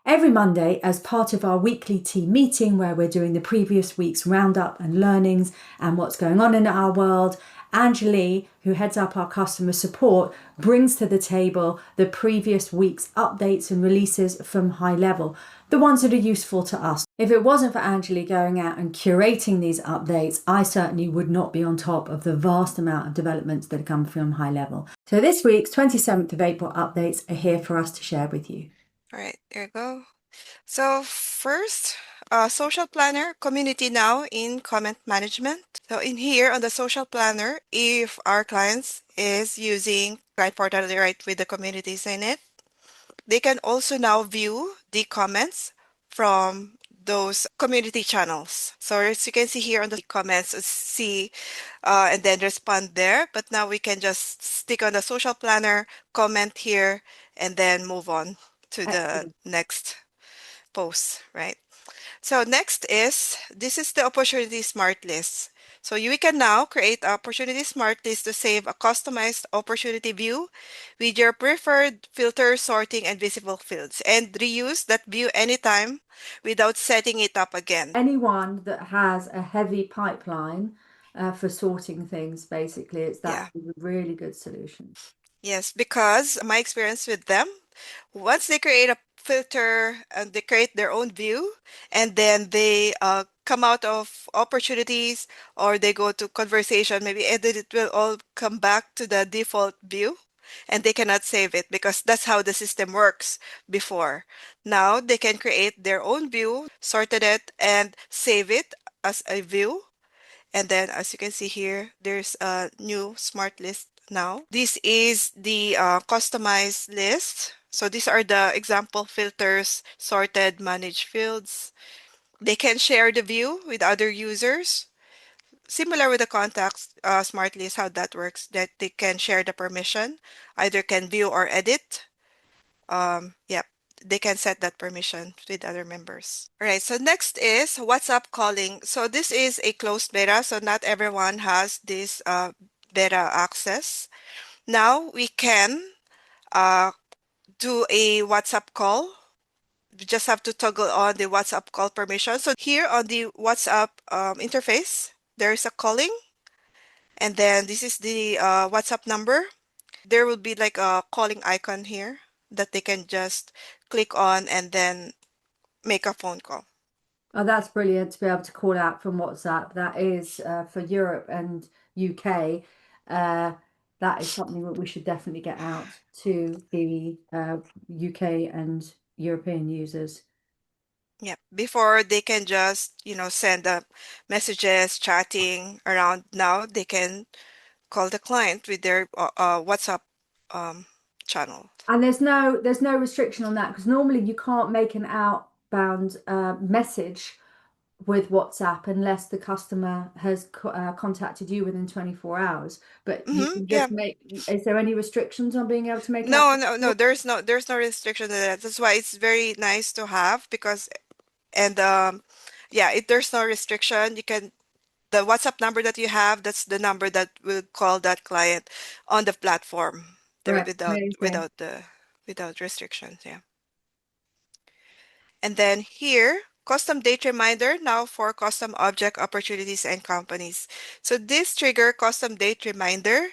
Every Monday, as part of our weekly team meeting where we're doing the previous week's roundup and learnings and what's going on in our world, Anjali, who heads up our customer support, brings to the table the previous week's updates and releases from HighLevel, the ones that are useful to us. If it wasn't for Anjali going out and curating these updates, I certainly would not be on top of the vast amount of developments that come from HighLevel. So this week's 27th of April updates are here for us to share with you. All right, there you go. So first, social planner, community now in comment management. So in here on the social planner, if our clients is using client portal right with the communities in it, they can also now view the comments from those community channels. So as you can see here on the comments, see and then respond there. But now we can just stick on the social planner, comment here, and then move on to the next post, right? So next is, this is the opportunity smart list. So we can now create an opportunity smart list to save a customized opportunity view with your preferred filter, sorting, and visible fields, and reuse that view anytime without setting it up again. Anyone that has a heavy pipeline for sorting things, basically, it's that Yeah. a really good solution. Yes, because my experience with them, once they create a filter and they create their own view, and then they come out of opportunities or they go to conversation, maybe, and then it will all come back to the default view and they cannot save it because that's how the system works before. Now they can create their own view, sorted it, and save it as a view. And then as you can see here, there's a new smart list now. This is the customized list. So these are the example filters, sorted, managed fields. They can share the view with other users. Similar with the contacts smart list, how that works, that they can share the permission, either can view or edit. Yeah, they can set that permission with other members. All right, so next is WhatsApp calling. So this is a closed beta, so not everyone has this beta access. Now we can uh, do a WhatsApp call. We just have to toggle on the WhatsApp call permission. So here on the WhatsApp interface, there's a calling, and then this is the WhatsApp number. There will be like a calling icon here that they can just click on and then make a phone call. Oh, that's brilliant to be able to call out from WhatsApp. That is for Europe and UK. That is something that we should definitely get out to the UK and European users. Yeah, before they can just, send messages, chatting around. Now they can call the client with their WhatsApp um, channel. And there's no restriction on that because normally you can't make an outbound message with WhatsApp unless the customer has contacted you within 24 hours. But you can Yeah. just make, is there any restrictions on being able to make out? No. There's no restriction to that. That's why it's very nice to have because and yeah, if there's no restriction, you can the WhatsApp number that you have, that's the number that will call that client on the platform there Right, without amazing. without the without restrictions. Yeah. And then here, custom date reminder now for custom object opportunities and companies. So this trigger custom date reminder,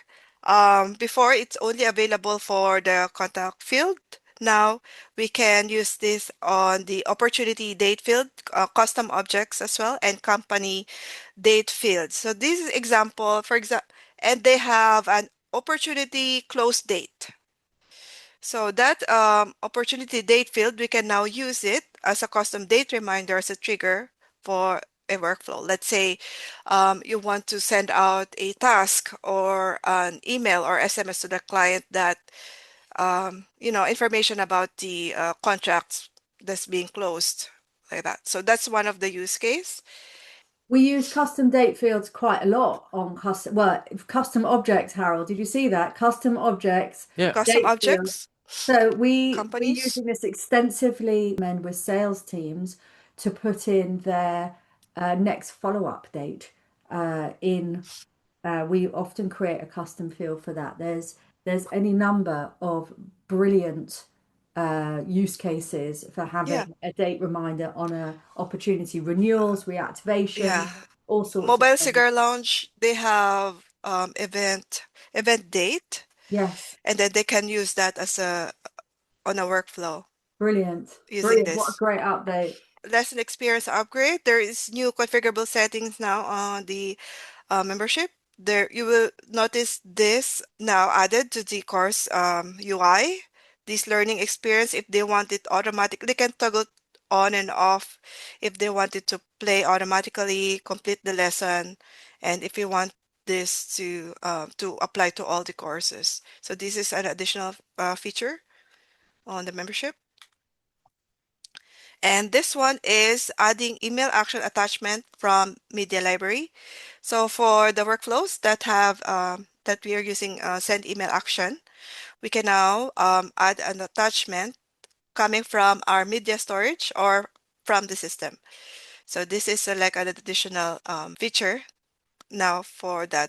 before it's only available for the contact field. Now we can use this on the opportunity date field, custom objects as well, and company date field. So this is example, for example, and they have an opportunity close date. So that opportunity date field, we can now use it as a custom date reminder as a trigger for a workflow. Let's say you want to send out a task or an email or SMS to the client that, information about the contracts that's being closed like that. So that's one of the use case. We use custom date fields quite a lot on custom objects, Harold. Did you see that? Custom objects, Yeah. Custom date field. objects, So we're companies. using this extensively men with sales teams to put in their next follow-up date in we often create a custom field for that. There's any number of brilliant use cases for Yeah. having a date reminder on a opportunity, renewals, Yeah. reactivation, all sorts of Mobile things. cigar lounge, they have event date, Yes, and then they can use that as a on a workflow brilliant. using Brilliant. What a this. great update. Lesson experience upgrade. There is new configurable settings now on the membership. There you will notice this now added to the course UI. This learning experience, if they want it automatic, they can toggle on and off if they want it to play automatically, complete the lesson, and if you want this to apply to all the courses. So this is an additional feature on the membership. And this one is adding email action attachment from media library. So for the workflows that have that we are using send email action, we can now add an attachment coming from our media storage or from the system. So this is like an additional feature now for that.